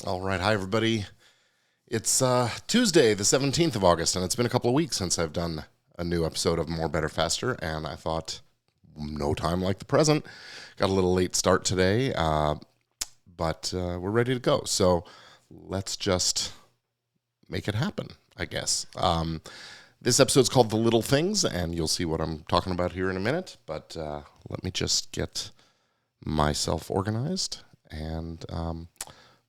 All right. Hi, everybody. It's Tuesday, the 17th of August, and it's been a couple of weeks since I've done a new episode of More Better Faster, and I thought, no time like the present. Got a little late start today, but we're ready to go. So let's just make it happen, I guess. This episode's called The Little Things, and you'll see what I'm talking about here in a minute, but let me just get myself organized and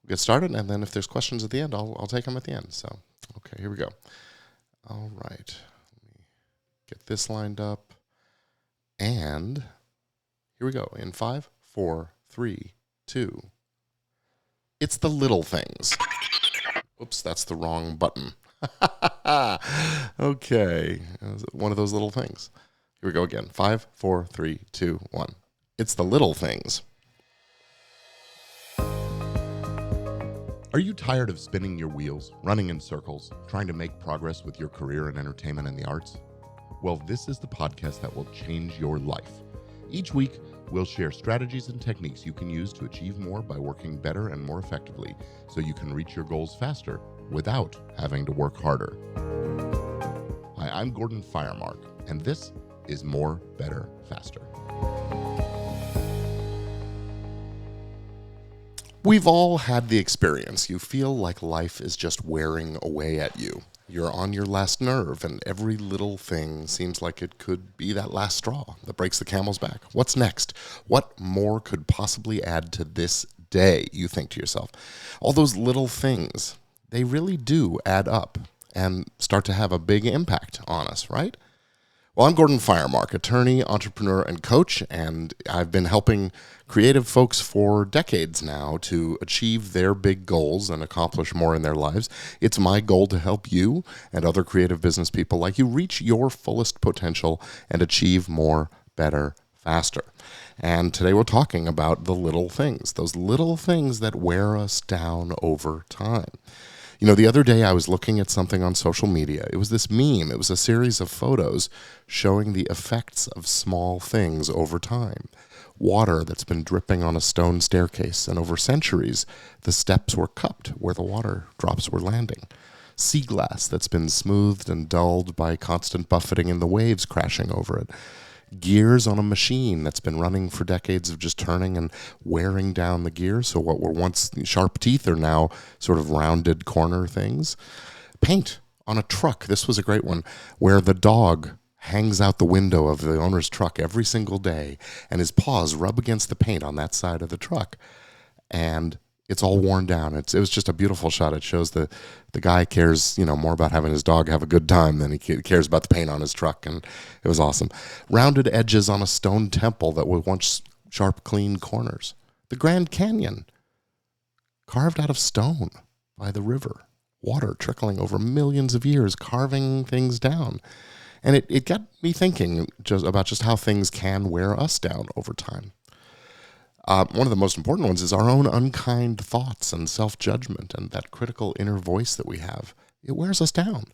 get started, and then if there's questions at the end, I'll take them at the end. So, okay, here we go. All right, let me get this lined up, and here we go. In 5, 4, 3, 2. It's the little things. Oops, that's the wrong button. Okay, one of those little things. Here we go again. 5, 4, 3, 2, 1. It's the little things. Are you tired of spinning your wheels, running in circles, trying to make progress with your career in entertainment and the arts? Well, this is the podcast that will change your life. Each week, we'll share strategies and techniques you can use to achieve more by working better and more effectively so you can reach your goals faster without having to work harder. Hi, I'm Gordon Firemark, and this is More Better Faster. We've all had the experience. You feel like life is just wearing away at you. You're on your last nerve, and every little thing seems like it could be that last straw that breaks the camel's back. What's next? What more could possibly add to this day, you think to yourself? All those little things, they really do add up and start to have a big impact on us, right? Well, I'm Gordon Firemark, attorney, entrepreneur, and coach, and I've been helping creative folks for decades now to achieve their big goals and accomplish more in their lives. It's my goal to help you and other creative business people like you reach your fullest potential and achieve more, better, faster. And today we're talking about the little things, those little things that wear us down over time. You know, the other day I was looking at something on social media. It was this meme. It was a series of photos showing the effects of small things over time. Water that's been dripping on a stone staircase, and over centuries, the steps were cupped where the water drops were landing. Sea glass that's been smoothed and dulled by constant buffeting and the waves crashing over it. Gears on a machine that's been running for decades of just turning and wearing down the gears. So what were once sharp teeth are now sort of rounded corner things. Paint on a truck. This was a great one where the dog hangs out the window of the owner's truck every single day and his paws rub against the paint on that side of the truck. And it's all worn down. It was just a beautiful shot. It shows the guy cares, more about having his dog have a good time than he cares about the paint on his truck, and it was awesome. Rounded edges on a stone temple that was once sharp, clean corners. The Grand Canyon, carved out of stone by the river. Water trickling over millions of years, carving things down. And it got me thinking about just how things can wear us down over time. One of the most important ones is our own unkind thoughts and self-judgment and that critical inner voice that we have. It wears us down.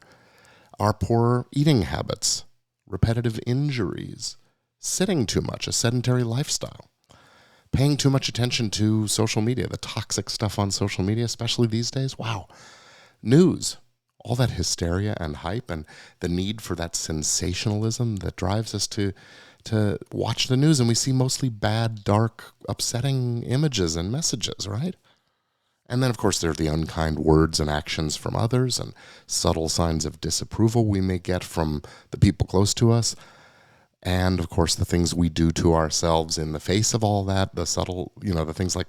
Our poor eating habits, repetitive injuries, sitting too much, a sedentary lifestyle, paying too much attention to social media, the toxic stuff on social media, especially these days. Wow. News, all that hysteria and hype and the need for that sensationalism that drives us to watch the news, and we see mostly bad, dark, upsetting images and messages, right? And then, of course, there are the unkind words and actions from others and subtle signs of disapproval we may get from the people close to us. And, of course, the things we do to ourselves in the face of all that, the subtle, the things like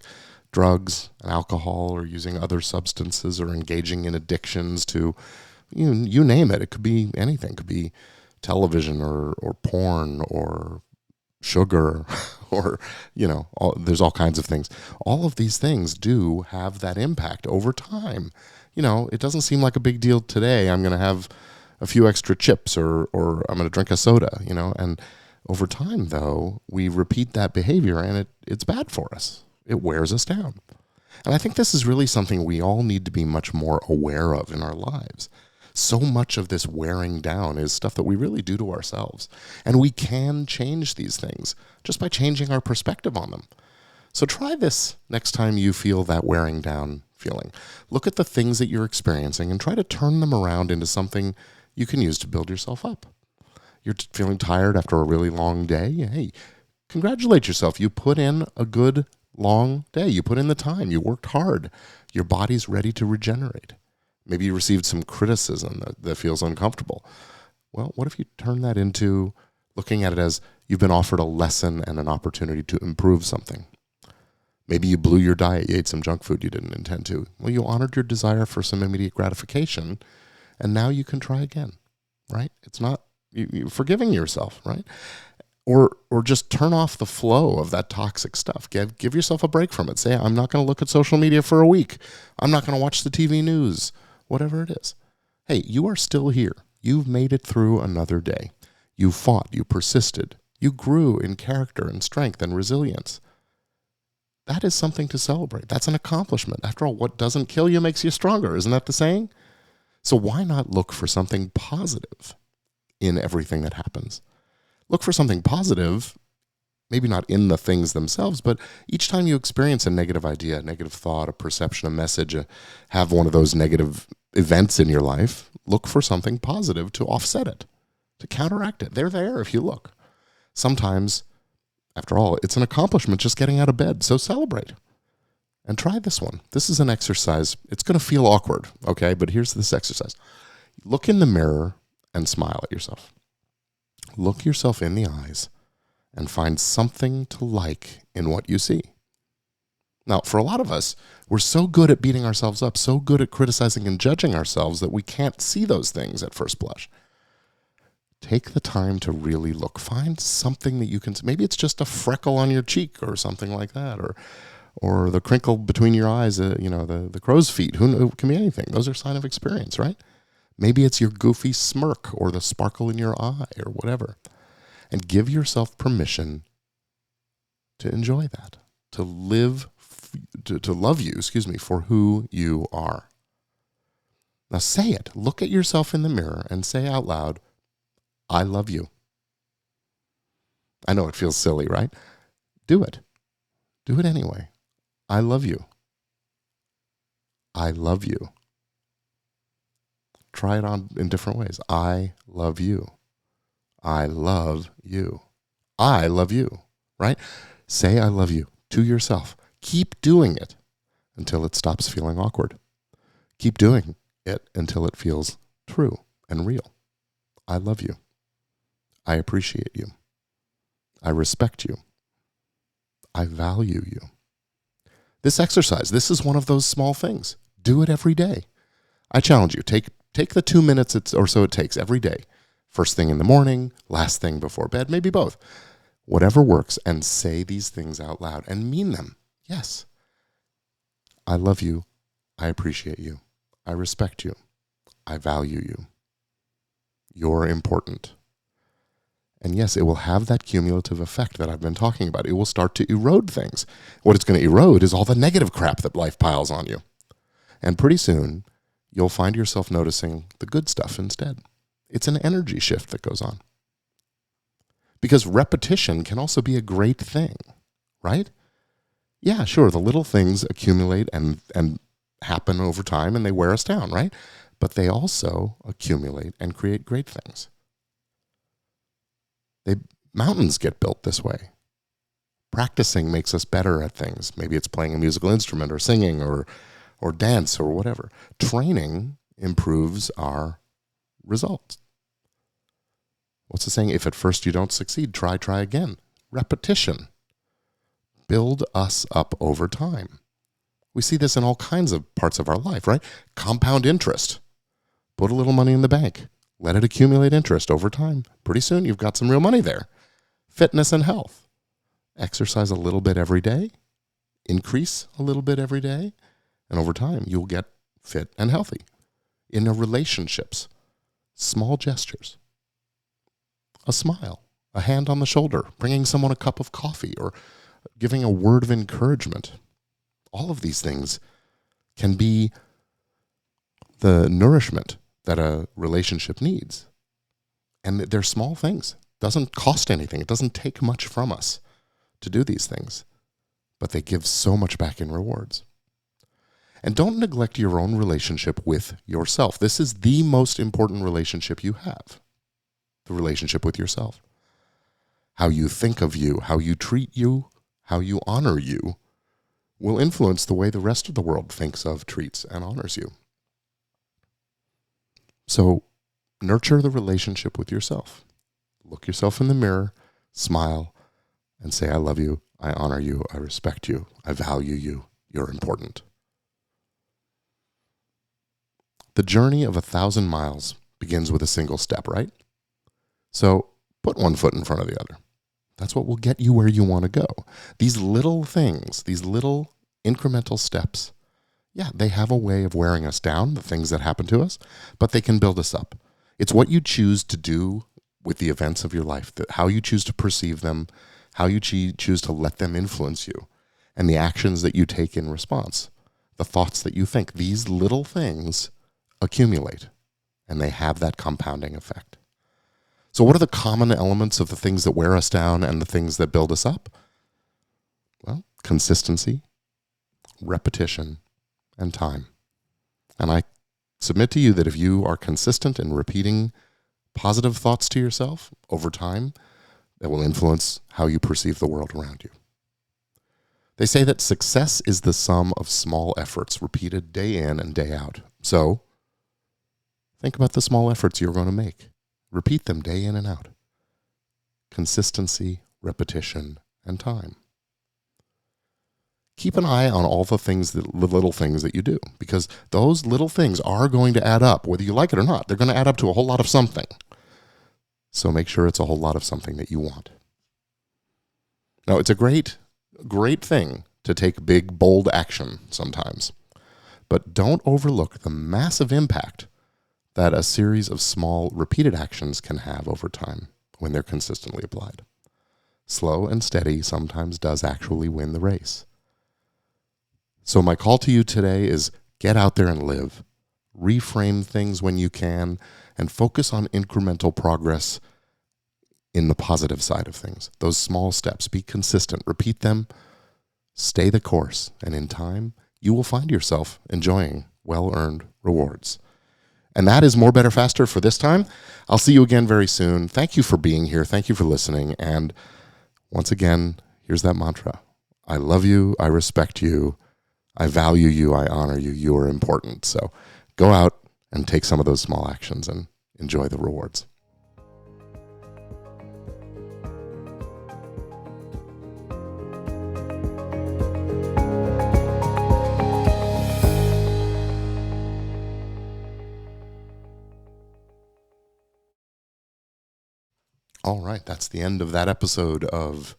drugs and alcohol or using other substances or engaging in addictions to, you name it. It could be anything. It could be television or porn or sugar or, there's all kinds of things. All of these things do have that impact over time. It doesn't seem like a big deal today. I'm going to have a few extra chips or I'm going to drink a soda, and over time, though, we repeat that behavior and it's bad for us. It wears us down. And I think this is really something we all need to be much more aware of in our lives. So much of this wearing down is stuff that we really do to ourselves. And we can change these things just by changing our perspective on them. So try this next time you feel that wearing down feeling. Look at the things that you're experiencing and try to turn them around into something you can use to build yourself up. You're feeling tired after a really long day? Hey, congratulate yourself. You put in a good long day. You put in the time. You worked hard. Your body's ready to regenerate. Maybe you received some criticism that feels uncomfortable. Well, what if you turn that into looking at it as you've been offered a lesson and an opportunity to improve something? Maybe you blew your diet. You ate some junk food you didn't intend to. Well, you honored your desire for some immediate gratification, and now you can try again, right? It's not you're forgiving yourself, right? Or just turn off the flow of that toxic stuff. Give yourself a break from it. Say, I'm not going to look at social media for a week. I'm not going to watch the TV news, whatever it is. Hey, you are still here. You've made it through another day. You fought. You persisted. You grew in character and strength and resilience. That is something to celebrate. That's an accomplishment. After all, what doesn't kill you makes you stronger. Isn't that the saying? So why not look for something positive in everything that happens? Look for something positive, maybe not in the things themselves, but each time you experience a negative idea, a negative thought, a perception, a message, have one of those negative events in your life, look for something positive to offset it, to counteract it. They're there if you look. Sometimes, after all, it's an accomplishment just getting out of bed, so celebrate. And try this one. This is an exercise. It's going to feel awkward, okay? But here's this exercise. Look in the mirror and smile at yourself. Look yourself in the eyes and find something to like in what you see. Now, for a lot of us, we're so good at beating ourselves up, so good at criticizing and judging ourselves that we can't see those things at first blush. Take the time to really look. Find something that you can see. Maybe it's just a freckle on your cheek or something like that, or the crinkle between your eyes, the crow's feet. It can be anything. Those are a sign of experience, right? Maybe it's your goofy smirk or the sparkle in your eye or whatever. And give yourself permission to enjoy that, to love you, for who you are. Now say it. Look at yourself in the mirror and say out loud, I love you. I know it feels silly, right? Do it. Do it anyway. I love you. I love you. Try it on in different ways. I love you. I love you. I love you, right? Say I love you to yourself. Keep doing it until it stops feeling awkward. Keep doing it until it feels true and real. I love you. I appreciate you. I respect you. I value you. This exercise, this is one of those small things. Do it every day. I challenge you, take the 2 minutes or so it takes every day. First thing in the morning, last thing before bed, maybe both. Whatever works, and say these things out loud and mean them. Yes. I love you. I appreciate you. I respect you. I value you. You're important. And yes, it will have that cumulative effect that I've been talking about. It will start to erode things. What it's going to erode is all the negative crap that life piles on you. And pretty soon, you'll find yourself noticing the good stuff instead. It's an energy shift that goes on. Because repetition can also be a great thing, right? Yeah, sure, the little things accumulate and happen over time and they wear us down, right? But they also accumulate and create great things. Mountains get built this way. Practicing makes us better at things. Maybe it's playing a musical instrument or singing or dance or whatever. Training improves our results. What's the saying? If at first you don't succeed, try again. Repetition. Build us up over time. We see this in all kinds of parts of our life, right? Compound interest. Put a little money in the bank. Let it accumulate interest over time. Pretty soon you've got some real money there. Fitness and health. Exercise a little bit every day. Increase a little bit every day. And over time, you'll get fit and healthy. In relationships, small gestures. A smile, a hand on the shoulder, bringing someone a cup of coffee, or giving a word of encouragement. All of these things can be the nourishment that a relationship needs. And they're small things. Doesn't cost anything. It doesn't take much from us to do these things. But they give so much back in rewards. And don't neglect your own relationship with yourself. This is the most important relationship you have, the relationship with yourself. How you think of you, how you treat you, how you honor you will influence the way the rest of the world thinks of, treats, and honors you. So nurture the relationship with yourself. Look yourself in the mirror, smile, and say, I love you, I honor you, I respect you, I value you, you're important. The journey of 1,000 miles begins with a single step, right? So put one foot in front of the other. That's what will get you where you want to go. These little things, these little incremental steps, yeah, they have a way of wearing us down, the things that happen to us, but they can build us up. It's what you choose to do with the events of your life, how you choose to perceive them, how you choose to let them influence you, and the actions that you take in response, the thoughts that you think. These little things accumulate, and they have that compounding effect. So what are the common elements of the things that wear us down and the things that build us up? Well, consistency, repetition, and time. And I submit to you that if you are consistent in repeating positive thoughts to yourself over time, that will influence how you perceive the world around you. They say that success is the sum of small efforts repeated day in and day out. So think about the small efforts you're going to make. Repeat them day in and out. Consistency, repetition, and time. Keep an eye on all the little things that you do, because those little things are going to add up, whether you like it or not. They're going to add up to a whole lot of something. So make sure it's a whole lot of something that you want. Now, it's a great thing to take big, bold action sometimes, but don't overlook the massive impact that a series of small, repeated actions can have over time when they're consistently applied. Slow and steady sometimes does actually win the race. So my call to you today is get out there and live. Reframe things when you can, and focus on incremental progress in the positive side of things. Those small steps, be consistent, repeat them, stay the course, and in time, you will find yourself enjoying well-earned rewards. And that is More, Better, Faster for this time. I'll see you again very soon. Thank you for being here. Thank you for listening. And once again, here's that mantra. I love you. I respect you. I value you. I honor you. You are important. So go out and take some of those small actions and enjoy the rewards. All right, that's the end of that episode of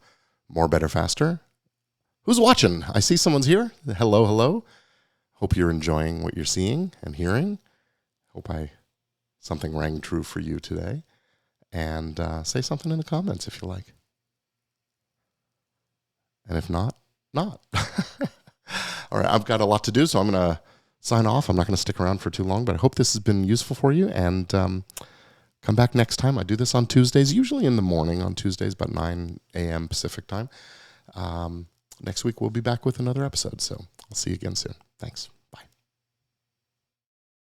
More, Better, Faster. Who's watching? I see someone's here. Hello, hello. Hope you're enjoying what you're seeing and hearing. Hope something rang true for you today. And say something in the comments if you like. And if not, not. All right, I've got a lot to do, so I'm going to sign off. I'm not going to stick around for too long, but I hope this has been useful for you. And come back next time. I do this on Tuesdays, usually in the morning on Tuesdays, about 9 a.m. Pacific time. Next week, we'll be back with another episode. So I'll see you again soon. Thanks.